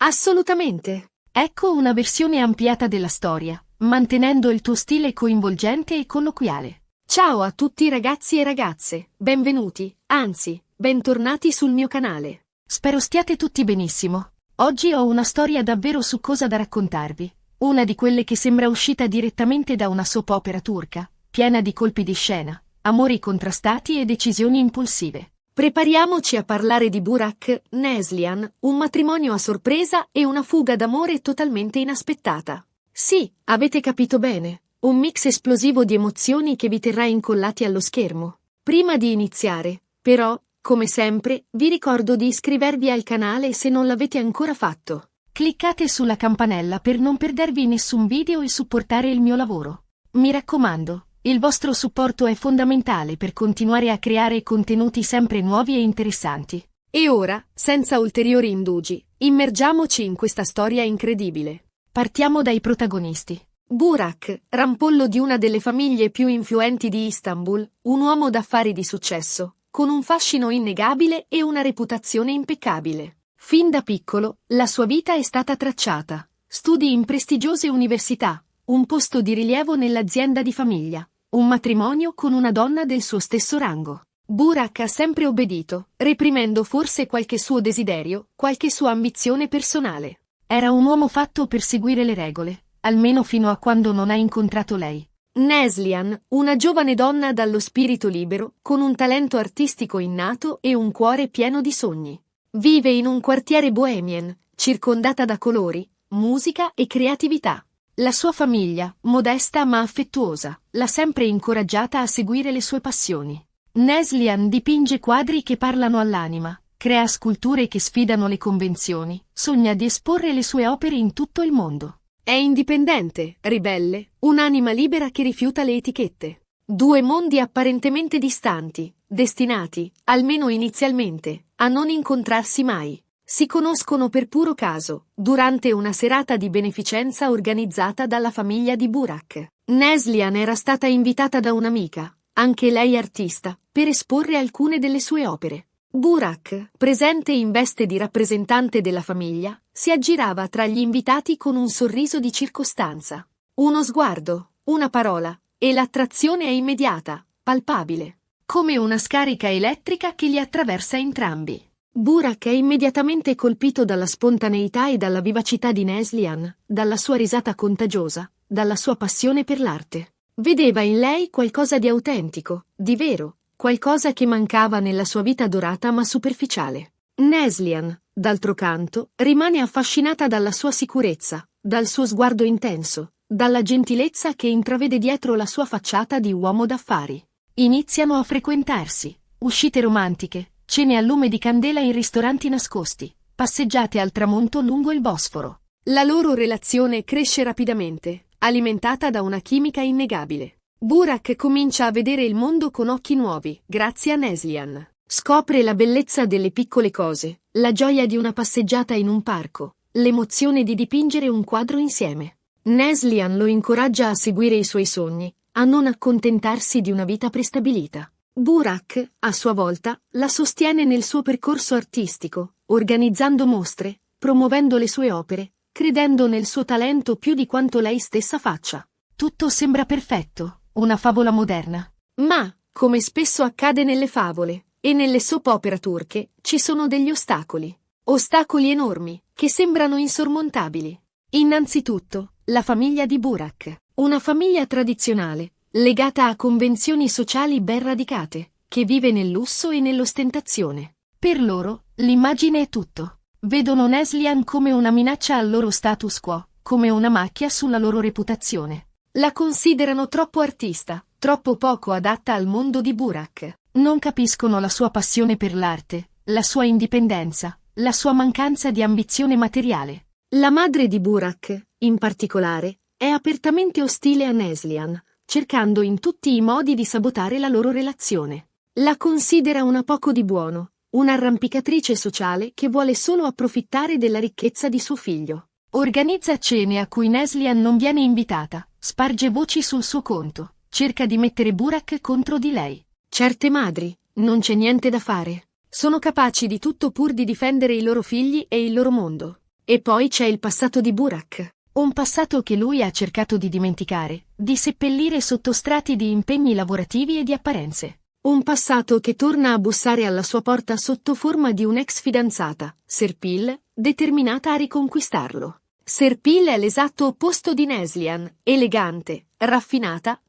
Assolutamente. Ecco una versione ampliata della storia, mantenendo il tuo stile coinvolgente e colloquiale. Ciao a tutti ragazzi e ragazze, benvenuti, anzi, bentornati sul mio canale. Spero stiate tutti benissimo. Oggi ho una storia davvero succosa da raccontarvi, una di quelle che sembra uscita direttamente da una soap opera turca, piena di colpi di scena, amori contrastati e decisioni impulsive. Prepariamoci a parlare di Burak Neslihan, un matrimonio a sorpresa e una fuga d'amore totalmente inaspettata. Sì, avete capito bene. Un mix esplosivo di emozioni che vi terrà incollati allo schermo. Prima di iniziare, però, come sempre, vi ricordo di iscrivervi al canale se non l'avete ancora fatto. Cliccate sulla campanella per non perdervi nessun video e supportare il mio lavoro. Mi raccomando, il vostro supporto è fondamentale per continuare a creare contenuti sempre nuovi e interessanti. E ora, senza ulteriori indugi, immergiamoci in questa storia incredibile. Partiamo dai protagonisti. Burak, rampollo di una delle famiglie più influenti di Istanbul, un uomo d'affari di successo, con un fascino innegabile e una reputazione impeccabile. Fin da piccolo, la sua vita è stata tracciata. Studi in prestigiose università, un posto di rilievo nell'azienda di famiglia, un matrimonio con una donna del suo stesso rango. Burak ha sempre obbedito, reprimendo forse qualche suo desiderio, qualche sua ambizione personale. Era un uomo fatto per seguire le regole. Almeno fino a quando non ha incontrato lei. Neslihan, una giovane donna dallo spirito libero, con un talento artistico innato e un cuore pieno di sogni. Vive in un quartiere bohemian, circondata da colori, musica e creatività. La sua famiglia, modesta ma affettuosa, l'ha sempre incoraggiata a seguire le sue passioni. Neslihan dipinge quadri che parlano all'anima, crea sculture che sfidano le convenzioni, sogna di esporre le sue opere in tutto il mondo. È indipendente, ribelle, un'anima libera che rifiuta le etichette. Due mondi apparentemente distanti, destinati, almeno inizialmente, a non incontrarsi mai. Si conoscono per puro caso, durante una serata di beneficenza organizzata dalla famiglia di Burak. Neslihan era stata invitata da un'amica, anche lei artista, per esporre alcune delle sue opere. Burak, presente in veste di rappresentante della famiglia, si aggirava tra gli invitati con un sorriso di circostanza. Uno sguardo, una parola, e l'attrazione è immediata, palpabile, come una scarica elettrica che li attraversa entrambi. Burak è immediatamente colpito dalla spontaneità e dalla vivacità di Neslihan, dalla sua risata contagiosa, dalla sua passione per l'arte. Vedeva in lei qualcosa di autentico, di vero, qualcosa che mancava nella sua vita dorata ma superficiale. Neslihan, d'altro canto, rimane affascinata dalla sua sicurezza, dal suo sguardo intenso, dalla gentilezza che intravede dietro la sua facciata di uomo d'affari. Iniziano a frequentarsi, uscite romantiche, cene a lume di candela in ristoranti nascosti, passeggiate al tramonto lungo il Bosforo. La loro relazione cresce rapidamente, alimentata da una chimica innegabile. Burak comincia a vedere il mondo con occhi nuovi, grazie a Neslihan. Scopre la bellezza delle piccole cose, la gioia di una passeggiata in un parco, l'emozione di dipingere un quadro insieme. Neslihan lo incoraggia a seguire i suoi sogni, a non accontentarsi di una vita prestabilita. Burak, a sua volta, la sostiene nel suo percorso artistico, organizzando mostre, promuovendo le sue opere, credendo nel suo talento più di quanto lei stessa faccia. Tutto sembra perfetto, una favola moderna. Ma, come spesso accade nelle favole e nelle soap opera turche, ci sono degli ostacoli. Ostacoli enormi, che sembrano insormontabili. Innanzitutto, la famiglia di Burak. Una famiglia tradizionale, legata a convenzioni sociali ben radicate, che vive nel lusso e nell'ostentazione. Per loro, l'immagine è tutto. Vedono Neslihan come una minaccia al loro status quo, come una macchia sulla loro reputazione. La considerano troppo artista, troppo poco adatta al mondo di Burak. Non capiscono la sua passione per l'arte, la sua indipendenza, la sua mancanza di ambizione materiale. La madre di Burak, in particolare, è apertamente ostile a Neslihan, cercando in tutti i modi di sabotare la loro relazione. La considera una poco di buono, un'arrampicatrice sociale che vuole solo approfittare della ricchezza di suo figlio. Organizza cene a cui Neslihan non viene invitata, sparge voci sul suo conto, cerca di mettere Burak contro di lei. Certe madri, non c'è niente da fare. Sono capaci di tutto pur di difendere i loro figli e il loro mondo. E poi c'è il passato di Burak. Un passato che lui ha cercato di dimenticare, di seppellire sotto strati di impegni lavorativi e di apparenze. Un passato che torna a bussare alla sua porta sotto forma di un'ex fidanzata, Serpil, determinata a riconquistarlo. Serpil è l'esatto opposto di Neslihan, elegante, raffinata,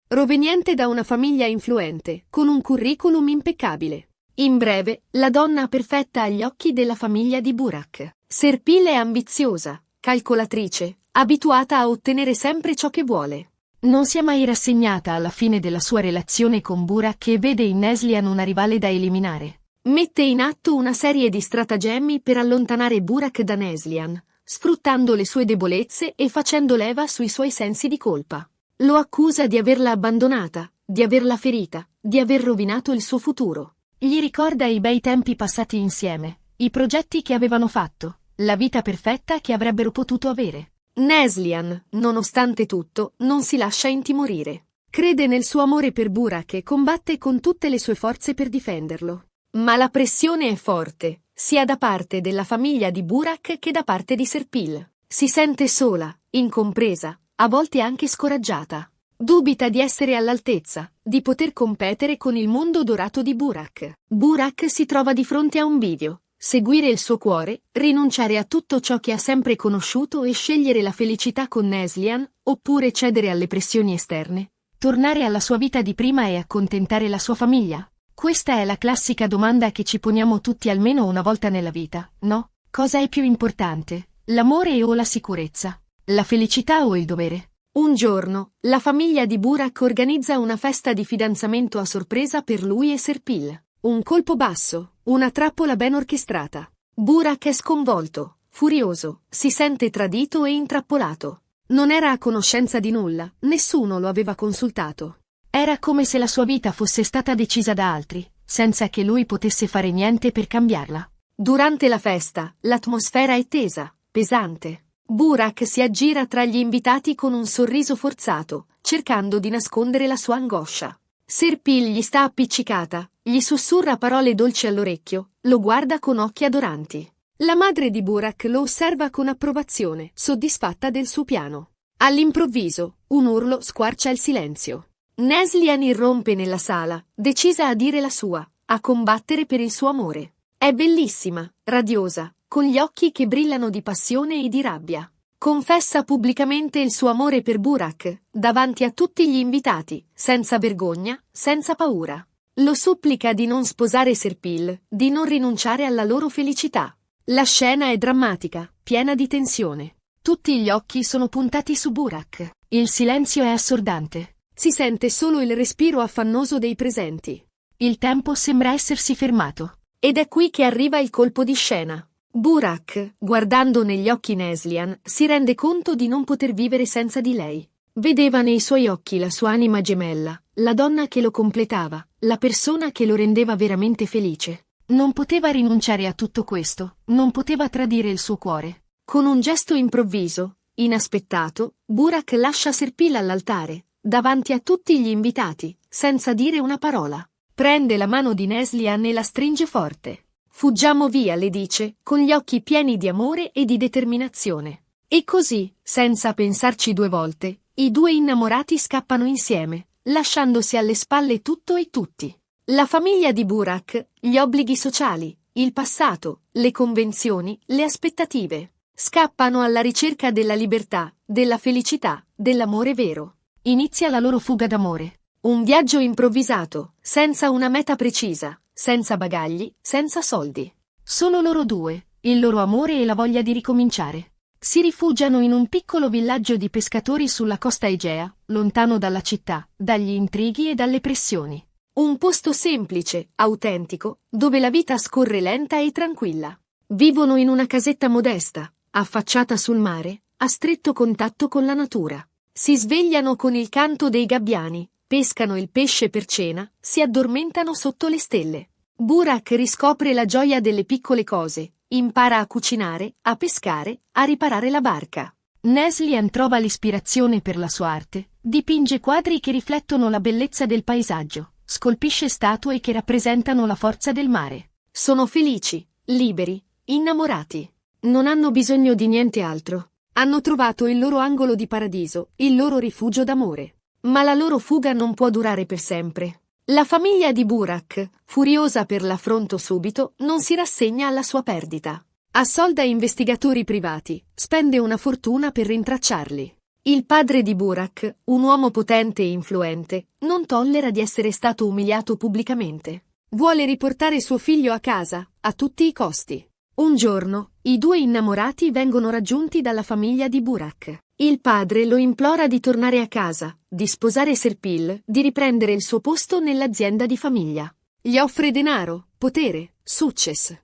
proveniente da una famiglia influente, con un curriculum impeccabile. In breve, la donna perfetta agli occhi della famiglia di Burak. Serpil è ambiziosa, calcolatrice, abituata a ottenere sempre ciò che vuole. Non si è mai rassegnata alla fine della sua relazione con Burak e vede in Neslihan una rivale da eliminare. Mette in atto una serie di stratagemmi per allontanare Burak da Neslihan, sfruttando le sue debolezze e facendo leva sui suoi sensi di colpa. Lo accusa di averla abbandonata, di averla ferita, di aver rovinato il suo futuro. Gli ricorda i bei tempi passati insieme, i progetti che avevano fatto, la vita perfetta che avrebbero potuto avere. Neslihan, nonostante tutto, non si lascia intimorire. Crede nel suo amore per Burak e combatte con tutte le sue forze per difenderlo. Ma la pressione è forte, sia da parte della famiglia di Burak che da parte di Serpil. Si sente sola, incompresa, a volte anche scoraggiata. Dubita di essere all'altezza, di poter competere con il mondo dorato di Burak. Burak si trova di fronte a un bivio: seguire il suo cuore, rinunciare a tutto ciò che ha sempre conosciuto e scegliere la felicità con Neslihan, oppure cedere alle pressioni esterne. Tornare alla sua vita di prima e accontentare la sua famiglia? Questa è la classica domanda che ci poniamo tutti almeno una volta nella vita, no? Cosa è più importante? L'amore o la sicurezza? La felicità o il dovere? Un giorno, la famiglia di Burak organizza una festa di fidanzamento a sorpresa per lui e Serpil. Un colpo basso, una trappola ben orchestrata. Burak è sconvolto, furioso, si sente tradito e intrappolato. Non era a conoscenza di nulla, nessuno lo aveva consultato. Era come se la sua vita fosse stata decisa da altri, senza che lui potesse fare niente per cambiarla. Durante la festa, l'atmosfera è tesa, pesante. Burak si aggira tra gli invitati con un sorriso forzato, cercando di nascondere la sua angoscia. Serpil gli sta appiccicata, gli sussurra parole dolci all'orecchio, lo guarda con occhi adoranti. La madre di Burak lo osserva con approvazione, soddisfatta del suo piano. All'improvviso, un urlo squarcia il silenzio. Neslihan irrompe nella sala, decisa a dire la sua, a combattere per il suo amore. È bellissima, radiosa, con gli occhi che brillano di passione e di rabbia. Confessa pubblicamente il suo amore per Burak, davanti a tutti gli invitati, senza vergogna, senza paura. Lo supplica di non sposare Serpil, di non rinunciare alla loro felicità. La scena è drammatica, piena di tensione. Tutti gli occhi sono puntati su Burak. Il silenzio è assordante. Si sente solo il respiro affannoso dei presenti. Il tempo sembra essersi fermato. Ed è qui che arriva il colpo di scena. Burak, guardando negli occhi Neslihan, si rende conto di non poter vivere senza di lei. Vedeva nei suoi occhi la sua anima gemella, la donna che lo completava, la persona che lo rendeva veramente felice. Non poteva rinunciare a tutto questo, non poteva tradire il suo cuore. Con un gesto improvviso, inaspettato, Burak lascia Serpil all'altare, davanti a tutti gli invitati, senza dire una parola. Prende la mano di Neslihan e la stringe forte. Fuggiamo via, le dice, con gli occhi pieni di amore e di determinazione. E così, senza pensarci due volte, i due innamorati scappano insieme, lasciandosi alle spalle tutto e tutti. La famiglia di Burak, gli obblighi sociali, il passato, le convenzioni, le aspettative. Scappano alla ricerca della libertà, della felicità, dell'amore vero. Inizia la loro fuga d'amore. Un viaggio improvvisato, senza una meta precisa, senza bagagli, senza soldi. Solo loro due, il loro amore e la voglia di ricominciare. Si rifugiano in un piccolo villaggio di pescatori sulla costa Egea, lontano dalla città, dagli intrighi e dalle pressioni. Un posto semplice, autentico, dove la vita scorre lenta e tranquilla. Vivono in una casetta modesta, affacciata sul mare, a stretto contatto con la natura. Si svegliano con il canto dei gabbiani, pescano il pesce per cena, si addormentano sotto le stelle. Burak riscopre la gioia delle piccole cose, impara a cucinare, a pescare, a riparare la barca. Neslihan trova l'ispirazione per la sua arte, dipinge quadri che riflettono la bellezza del paesaggio, scolpisce statue che rappresentano la forza del mare. Sono felici, liberi, innamorati. Non hanno bisogno di niente altro. Hanno trovato il loro angolo di paradiso, il loro rifugio d'amore. Ma la loro fuga non può durare per sempre. La famiglia di Burak, furiosa per l'affronto subito, non si rassegna alla sua perdita. Assolda investigatori privati, spende una fortuna per rintracciarli. Il padre di Burak, un uomo potente e influente, non tollera di essere stato umiliato pubblicamente. Vuole riportare suo figlio a casa, a tutti i costi. Un giorno, i due innamorati vengono raggiunti dalla famiglia di Burak. Il padre lo implora di tornare a casa, di sposare Serpil, di riprendere il suo posto nell'azienda di famiglia. Gli offre denaro, potere, succes.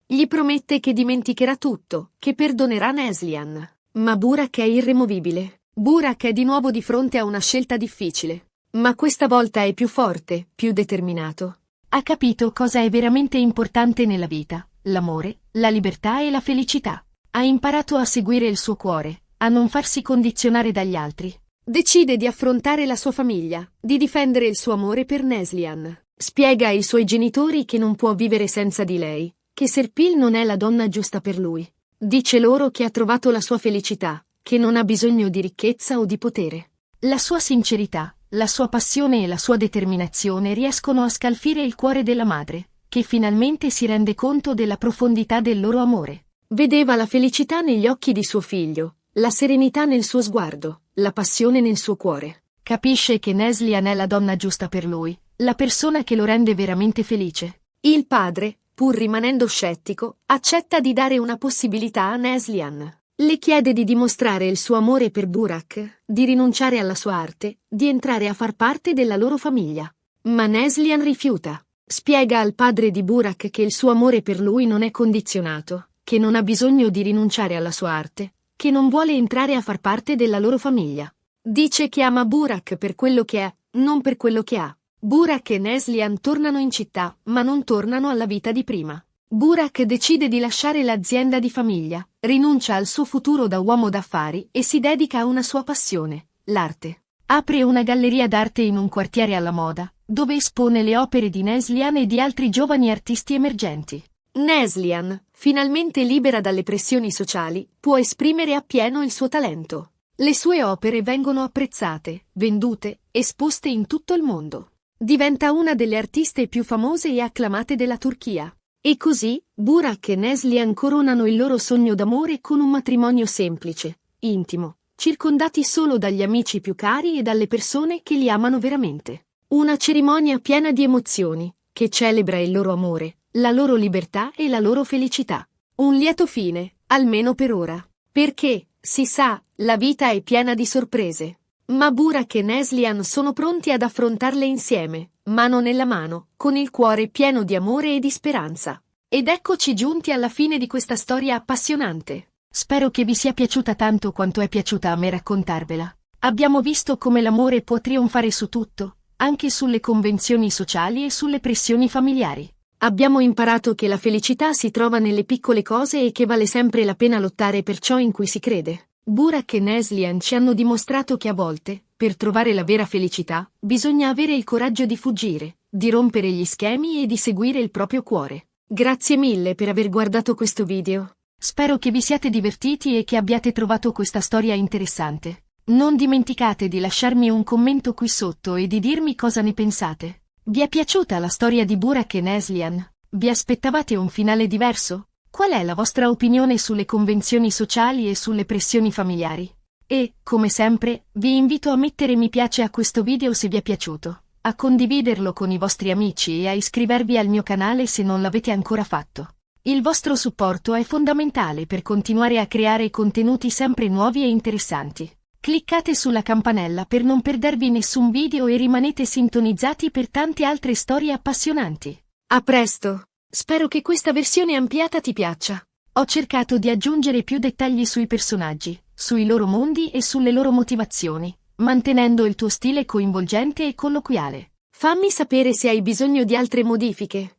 Gli promette che dimenticherà tutto, che perdonerà Neslihan. Ma Burak è irremovibile. Burak è di nuovo di fronte a una scelta difficile. Ma questa volta è più forte, più determinato. Ha capito cosa è veramente importante nella vita: l'amore, la libertà e la felicità. Ha imparato a seguire il suo cuore, a non farsi condizionare dagli altri. Decide di affrontare la sua famiglia, di difendere il suo amore per Neslihan. Spiega ai suoi genitori che non può vivere senza di lei, che Serpil non è la donna giusta per lui. Dice loro che ha trovato la sua felicità, che non ha bisogno di ricchezza o di potere. La sua sincerità, la sua passione e la sua determinazione riescono a scalfire il cuore della madre, che finalmente si rende conto della profondità del loro amore. Vedeva la felicità negli occhi di suo figlio, la serenità nel suo sguardo, la passione nel suo cuore. Capisce che Neslihan è la donna giusta per lui, la persona che lo rende veramente felice. Il padre, pur rimanendo scettico, accetta di dare una possibilità a Neslihan. Le chiede di dimostrare il suo amore per Burak, di rinunciare alla sua arte, di entrare a far parte della loro famiglia. Ma Neslihan rifiuta. Spiega al padre di Burak che il suo amore per lui non è condizionato, che non ha bisogno di rinunciare alla sua arte, che non vuole entrare a far parte della loro famiglia. Dice che ama Burak per quello che è, non per quello che ha. Burak e Neslihan tornano in città, ma non tornano alla vita di prima. Burak decide di lasciare l'azienda di famiglia, rinuncia al suo futuro da uomo d'affari e si dedica a una sua passione, l'arte. Apre una galleria d'arte in un quartiere alla moda, dove espone le opere di Neslihan e di altri giovani artisti emergenti. Neslihan, finalmente libera dalle pressioni sociali, può esprimere appieno il suo talento. Le sue opere vengono apprezzate, vendute, esposte in tutto il mondo. Diventa una delle artiste più famose e acclamate della Turchia. E così, Burak e Neslihan coronano il loro sogno d'amore con un matrimonio semplice, intimo, circondati solo dagli amici più cari e dalle persone che li amano veramente. Una cerimonia piena di emozioni, che celebra il loro amore, la loro libertà e la loro felicità. Un lieto fine, almeno per ora. Perché, si sa, la vita è piena di sorprese. Ma Burak e Neslihan sono pronti ad affrontarle insieme, mano nella mano, con il cuore pieno di amore e di speranza. Ed eccoci giunti alla fine di questa storia appassionante. Spero che vi sia piaciuta tanto quanto è piaciuta a me raccontarvela. Abbiamo visto come l'amore può trionfare su tutto, anche sulle convenzioni sociali e sulle pressioni familiari. Abbiamo imparato che la felicità si trova nelle piccole cose e che vale sempre la pena lottare per ciò in cui si crede. Burak e Neslihan ci hanno dimostrato che a volte, per trovare la vera felicità, bisogna avere il coraggio di fuggire, di rompere gli schemi e di seguire il proprio cuore. Grazie mille per aver guardato questo video. Spero che vi siate divertiti e che abbiate trovato questa storia interessante. Non dimenticate di lasciarmi un commento qui sotto e di dirmi cosa ne pensate. Vi è piaciuta la storia di Burak e Neslihan? Vi aspettavate un finale diverso? Qual è la vostra opinione sulle convenzioni sociali e sulle pressioni familiari? E, come sempre, vi invito a mettere mi piace a questo video se vi è piaciuto, a condividerlo con i vostri amici e a iscrivervi al mio canale se non l'avete ancora fatto. Il vostro supporto è fondamentale per continuare a creare contenuti sempre nuovi e interessanti. Cliccate sulla campanella per non perdervi nessun video e rimanete sintonizzati per tante altre storie appassionanti. A presto! Spero che questa versione ampliata ti piaccia. Ho cercato di aggiungere più dettagli sui personaggi, sui loro mondi e sulle loro motivazioni, mantenendo il tuo stile coinvolgente e colloquiale. Fammi sapere se hai bisogno di altre modifiche.